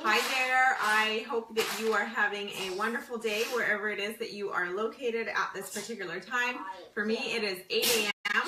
Hi there, I hope that you are having a wonderful day wherever it is that you are located at this particular time. For me, it is 8 a.m.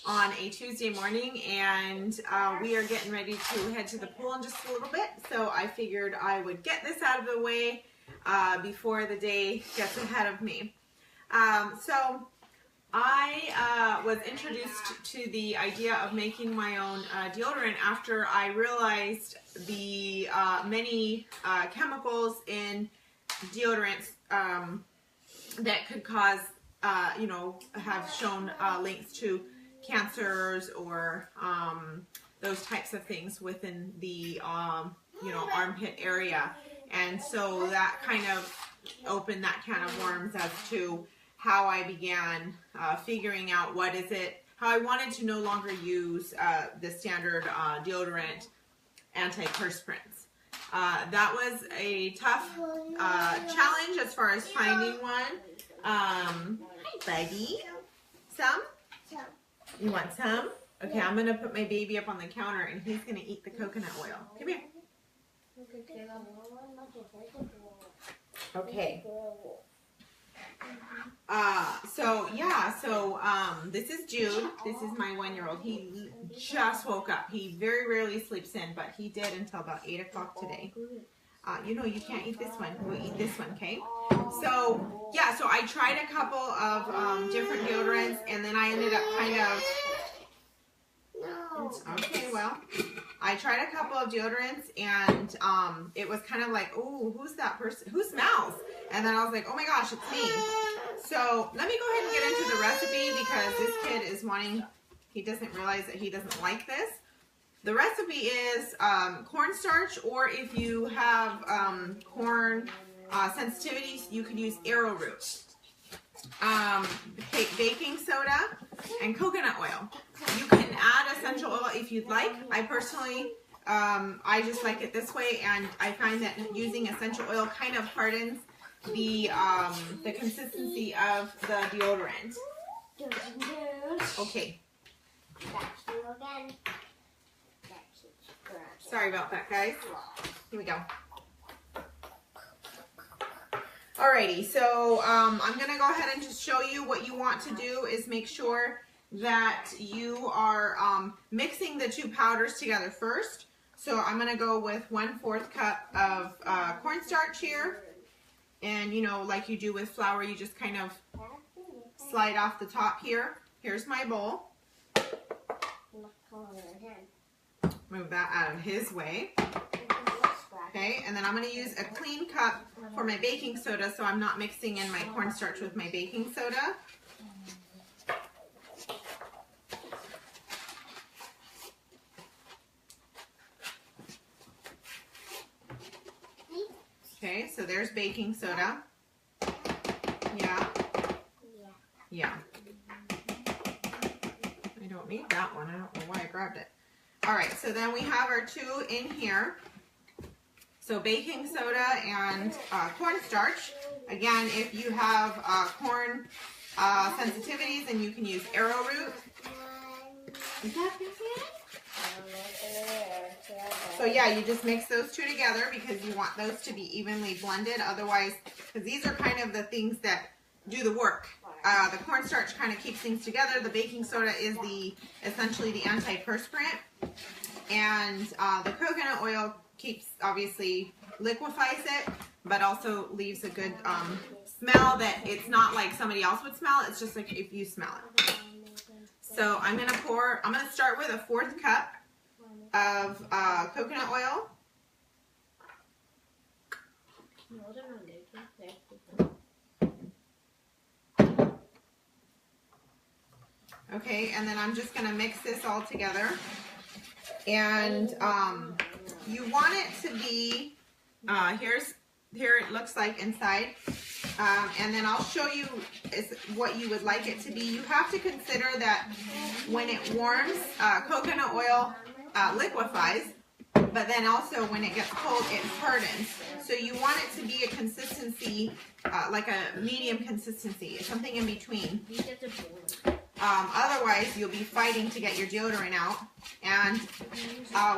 on a Tuesday morning, and we are getting ready to head to the pool in just a little bit. So I figured I would get this out of the way before the day gets ahead of me. So I was introduced to the idea of making my own deodorant after I realized the many chemicals in deodorants that could cause, have shown links to cancers or those types of things within the, armpit area. And so that kind of opened that can of worms as to how I began figuring out how I wanted to no longer use the standard deodorant antiperspirants. That was a tough challenge as far as finding one. Buddy, some? You want some? Okay, I'm gonna put my baby up on the counter and he's gonna eat the coconut oil. Come here. Okay. This is Jude. This is my 1-year-old. He just woke up. He very rarely sleeps in, but he did until about 8 o'clock today. You can't eat this one. We'll eat this one, okay? So I tried a couple of different deodorants, and then I ended up I tried a couple of deodorants, and it was kind of like, oh, who's that person? Who smells? And then I was like, oh my gosh, it's me. So let me go ahead and get into the recipe because this kid is he doesn't realize that he doesn't like this. The recipe is cornstarch, or if you have corn sensitivities, you could use arrowroot. Baking soda and coconut oil. You can add essential oil if you'd like. I personally, I just like it this way, and I find that using essential oil kind of hardens the consistency of the deodorant. Okay. Sorry about that, guys. Here we go. Alrighty, so I'm going to go ahead and just show you what you want to do is make sure that you are mixing the two powders together first. So I'm going to go with 1/4 cup of cornstarch here. And, like you do with flour, you just kind of slide off the top here. Here's my bowl. Move that out of his way. Okay, and then I'm going to use a clean cup for my baking soda, so I'm not mixing in my cornstarch with my baking soda. Okay, so there's baking soda. Yeah. I don't need that one. I don't know why I grabbed it. All right, so then we have our two in here. So baking soda and cornstarch. Again, if you have corn sensitivities, then you can use arrowroot. Is that good? So yeah, you just mix those two together because you want those to be evenly blended. Otherwise, because these are kind of the things that do the work. The cornstarch kind of keeps things together. The baking soda is essentially the antiperspirant. And the coconut oil obviously liquefies it, but also leaves a good smell that it's not like somebody else would smell. It's just like if you smell it. So I'm going to start with a 1/4 cup of coconut oil. Okay, and then I'm just going to mix this all together. And you want it to be, here it looks like inside. And then I'll show you what you would like it to be. You have to consider that when it warms, coconut oil liquefies, but then also when it gets cold, it hardens. So you want it to be a consistency, like a medium consistency, something in between. Otherwise, you'll be fighting to get your deodorant out. And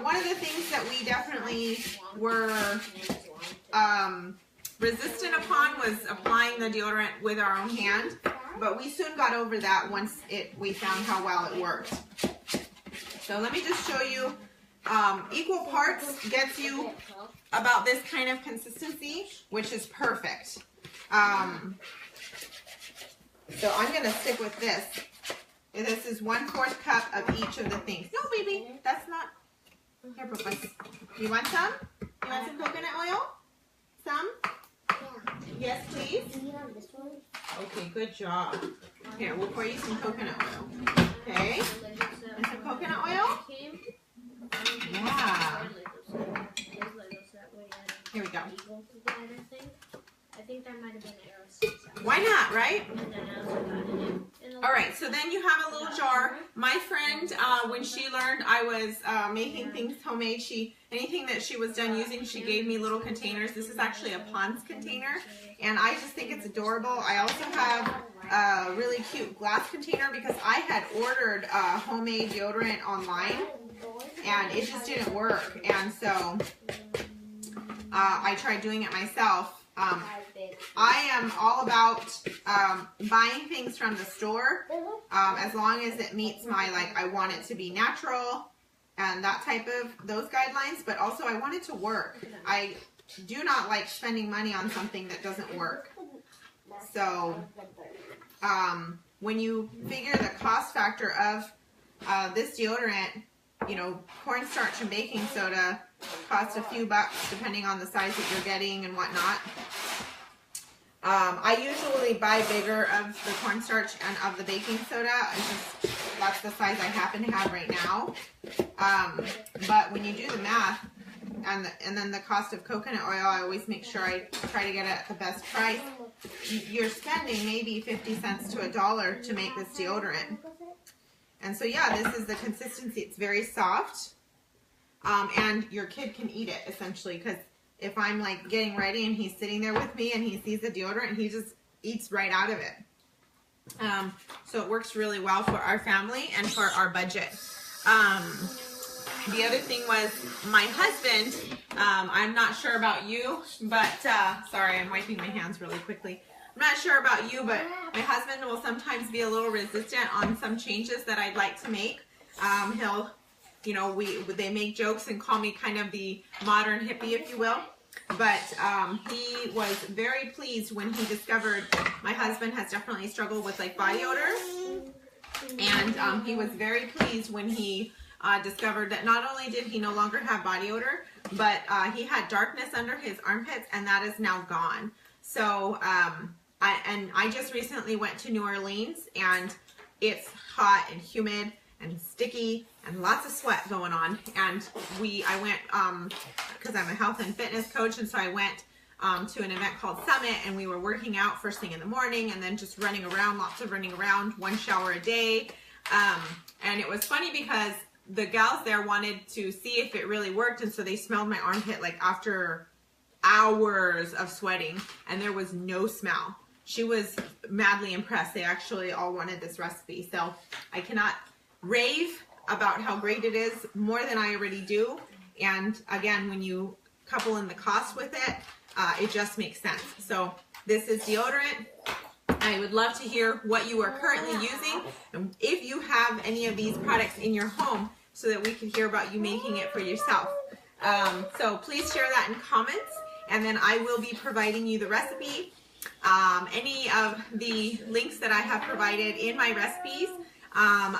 one of the things that we definitely were resistant upon was applying the deodorant with our own hand. But we soon got over that once we found how well it worked. So let me just show you. Equal parts gets you about this kind of consistency, which is perfect. So I'm going to stick with this. This is 1/4 cup of each of the things. No, baby, that's not. Here, Papa. You want some? You want some coconut oil? Some? Yeah. Yes, please. Do you have this one? Okay, good job. Here, we'll pour you some coconut oil. Okay. And some coconut oil? Yeah. Here we go. I think that might have been Aerosmith. Why not, right? All right, so then you have a little jar. My friend, when she learned I was making things homemade, anything that she was done using, she gave me little containers. This is actually a Pond's container, and I just think it's adorable. I also have a really cute glass container because I had ordered homemade deodorant online, and it just didn't work, and so I tried doing it myself. I am all about buying things from the store as long as it meets my, I want it to be natural and that type of, those guidelines, but also I want it to work. I do not like spending money on something that doesn't work. So when you figure the cost factor of this deodorant, you know, cornstarch and baking soda cost a few bucks depending on the size that you're getting and whatnot. I usually buy bigger of the cornstarch and of the baking soda. That's the size I happen to have right now. But when you do the math and then the cost of coconut oil, I always make sure I try to get it at the best price. You're spending maybe 50 cents to $1 to make this deodorant. And so yeah, this is the consistency. It's very soft. And your kid can eat it essentially, because if I'm getting ready and he's sitting there with me and he sees the deodorant, he just eats right out of it. So it works really well for our family and for our budget. The other thing was my husband, I'm not sure about you, but sorry, I'm wiping my hands really quickly. I'm not sure about you, but my husband will sometimes be a little resistant on some changes that I'd like to make. He'll, you know, they make jokes and call me kind of the modern hippie, if you will. But he was very pleased when he discovered my husband has definitely struggled with body odor. And he was very pleased when he discovered that not only did he no longer have body odor, but he had darkness under his armpits, and that is now gone. So I just recently went to New Orleans, and it's hot and humid and sticky and lots of sweat going on. And I went because I'm a health and fitness coach, and so I went to an event called Summit, and we were working out first thing in the morning and then just running around, lots of running around, 1 shower a day. And it was funny because the gals there wanted to see if it really worked, and so they smelled my armpit after hours of sweating, and there was no smell. She was madly impressed. They actually all wanted this recipe. So I cannot rave about how great it is more than I already do. And again, when you couple in the cost with it, it just makes sense. So this is deodorant. I would love to hear what you are currently using, and if you have any of these products in your home, so that we can hear about you making it for yourself. So please share that in comments, and then I will be providing you the recipe. Any of the links that I have provided in my recipes,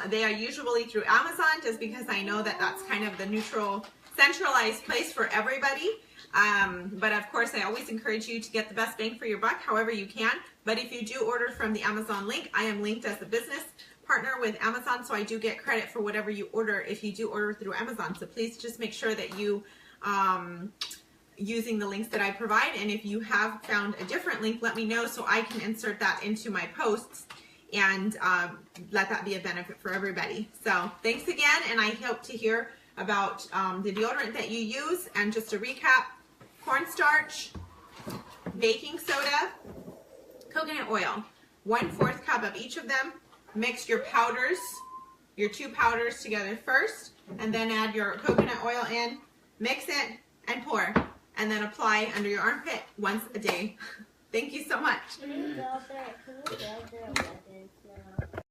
they are usually through Amazon, just because I know that that's kind of the neutral, centralized place for everybody. But of course, I always encourage you to get the best bang for your buck however you can. But if you do order from the Amazon link, I am linked as a business partner with Amazon, so I do get credit for whatever you order if you do order through Amazon. So please just make sure that you using the links that I provide, and if you have found a different link, let me know so I can insert that into my posts and let that be a benefit for everybody. So thanks again, and I hope to hear about the deodorant that you use. And just to recap: cornstarch, baking soda, coconut oil, 1/4 cup of each of them, mix your powders, your 2 powders together first, and then add your coconut oil in, mix it, and pour. And then apply under your armpit once a day. Thank you so much. Can we build their weapons now?